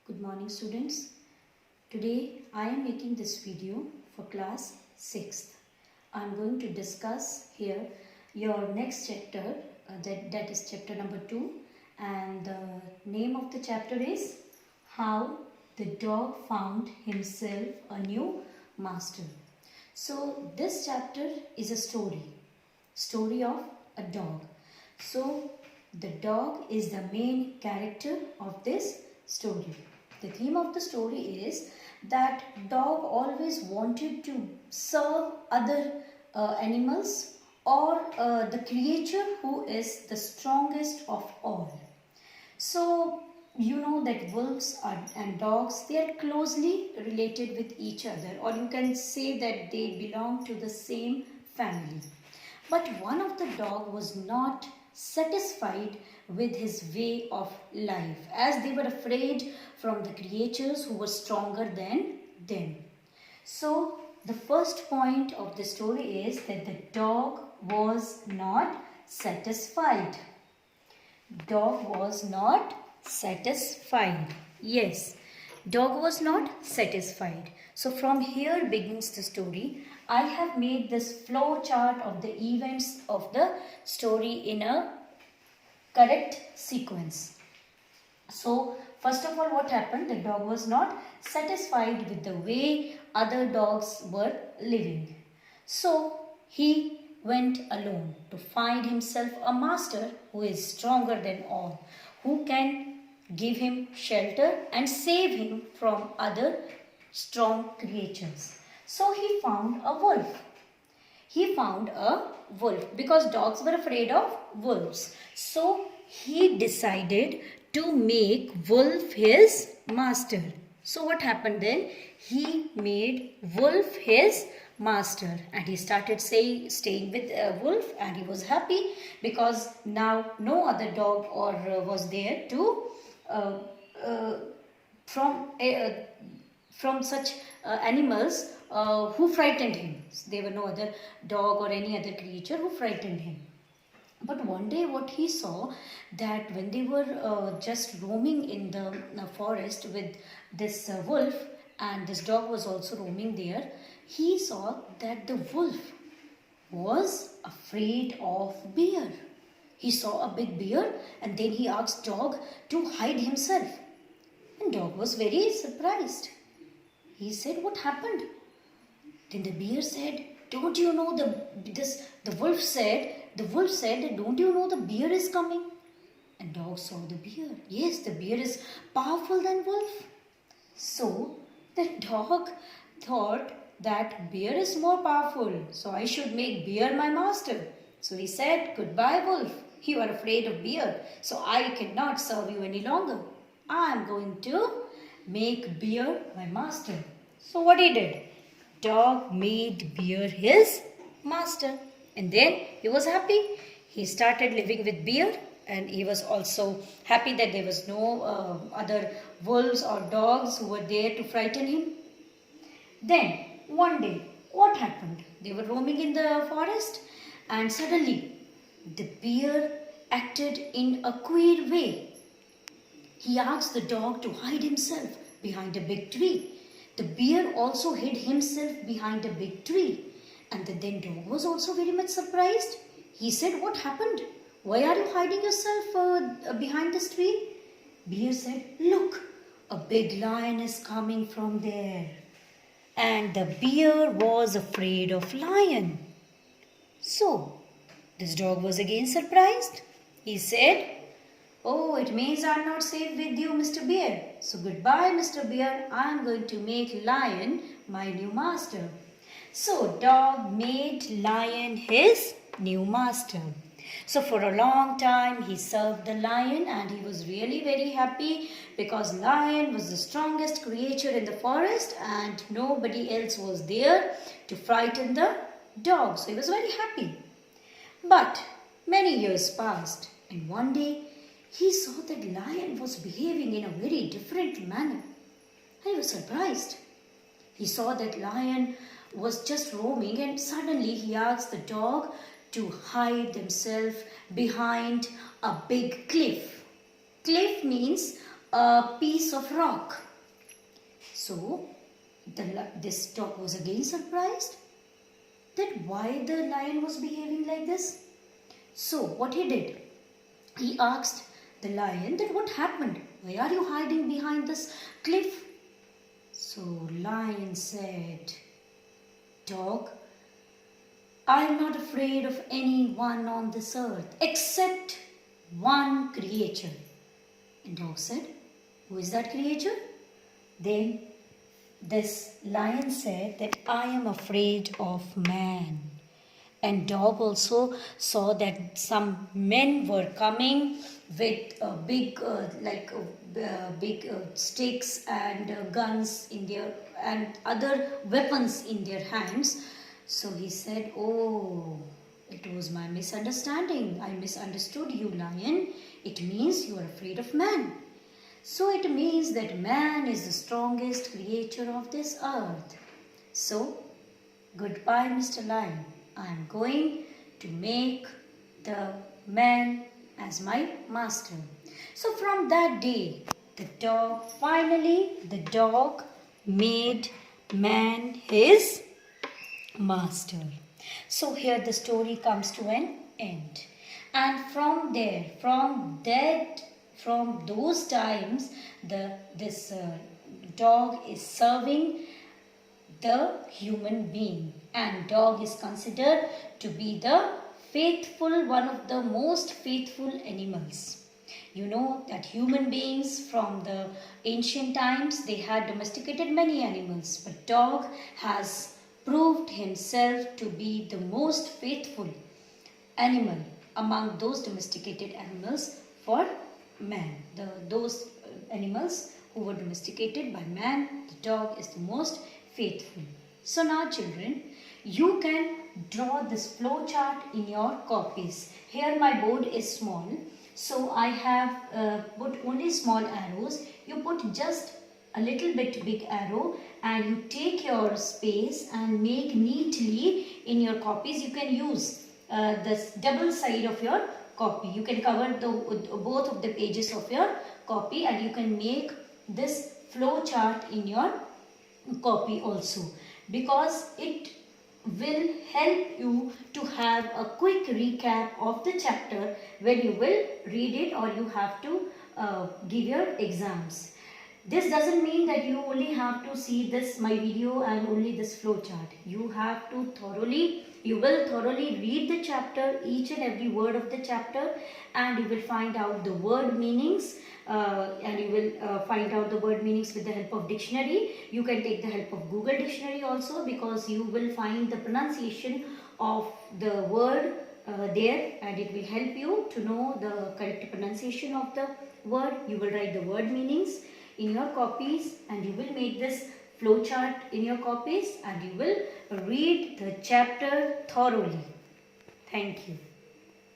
Good morning students. Today I am making this video for class 6th. I am going to discuss here your next chapter that is chapter number 2, and the name of the chapter is How the Dog Found Himself a New Master. So this chapter is a story of a dog. So the dog is the main character of this story. The theme of the story is that dog always wanted to serve other animals or the creature who is the strongest of all. So you know that wolves and dogs, they are closely related with each other, or you can say that they belong to the same family. But one of the dog was not satisfied with his way of life, as they were afraid from the creatures who were stronger than them. So the first point of the story is that the dog was not satisfied. Dog was not satisfied. Yes, dog was not satisfied. So from here begins the story. I have made this flow chart of the events of the story in a correct sequence. So first of all, what happened? The dog was not satisfied with the way other dogs were living. So he went alone to find himself a master who is stronger than all, who can give him shelter and save him from other strong creatures. So he found a wolf. He found a wolf because dogs were afraid of wolves. So he decided to make wolf his master. So what happened then? He made wolf his master, and he started staying with wolf, and he was happy because now no other dog or was there to from such animals who frightened him. There were no other dog or any other creature who frightened him. But one day what he saw, that when they were just roaming in the forest with this wolf, and this dog was also roaming there, he saw that the wolf was afraid of bear. He saw a big bear, and then he asked dog to hide himself. And dog was very surprised. He said, "What happened?" Then the bear said, "Don't you know the wolf said, don't you know the bear is coming?" And dog saw the bear. Yes, the bear is powerful than wolf. So the dog thought that bear is more powerful, so I should make bear my master. So he said, "Goodbye, wolf. You are afraid of bear, so I cannot serve you any longer. I am going to make bear my master." So what he did? Dog made bear his master, and then he was happy. He started living with bear, and he was also happy that there was no other wolves or dogs who were there to frighten him. Then one day, what happened? They were roaming in the forest, and suddenly the bear acted in a queer way. He asked the dog to hide himself behind a big tree. The bear also hid himself behind a big tree. And then dog was also very much surprised. He said, "What happened? Why are you hiding yourself behind this tree?" Bear said, "Look, a big lion is coming from there." And the bear was afraid of lion. So this dog was again surprised. He said, "Oh, it means I'm not safe with you, Mr. Bear. So goodbye, Mr. Bear. I'm going to make lion my new master." So dog made lion his new master. So for a long time he served the lion, and he was really very happy because lion was the strongest creature in the forest and nobody else was there to frighten the dog. So he was very happy. But many years passed, and one day he saw that lion was behaving in a very different manner. And he was surprised. He saw that lion was just roaming, and suddenly he asked the dog to hide themselves behind a big cliff. Cliff means a piece of rock. So this dog was again surprised that why the lion was behaving like this. So what he did, he asked the lion that what happened? Why are you hiding behind this cliff? So lion said, dog, I am not afraid of anyone on this earth except one creature. And dog said, who is that creature? Then this lion said that I am afraid of man. And dog also saw that some men were coming with big sticks and guns in their and other weapons in their hands. So he said, oh, it was my misunderstanding. I misunderstood you, lion. It means you are afraid of man. So it means that man is the strongest creature of this earth. So, goodbye, Mr. Lion. I am going to make the man as my master. So from that day, the dog made man his master. So here the story comes to an end. And from those times, this dog is serving the human being, and dog is considered to be the one of the most faithful animals. You know that human beings from the ancient times, they had domesticated many animals, but dog has proved himself to be the most faithful animal among those domesticated animals for man. Those animals who were domesticated by man, the dog is the most faithful. So now children, you can draw this flow chart in your copies. Here my board is small, so I have put only small arrows. You put just a little bit big arrow and you take your space and make neatly in your copies. You can use this double side of your copy. You can cover both of the pages of your copy and you can make this flow chart in your copy also, because it will help you to have a quick recap of the chapter when you will read it or you have to give your exams. This doesn't mean that you only have to see my video and only this flow chart. You will thoroughly read the chapter, each and every word of the chapter, and you will find out the word meanings and you will find out the word meanings with the help of dictionary. You can take the help of Google Dictionary also, because you will find the pronunciation of the word there, and it will help you to know the correct pronunciation of the word. You will write the word meanings in your copies and you will make this flow chart in your copies and you will read the chapter thoroughly. Thank you.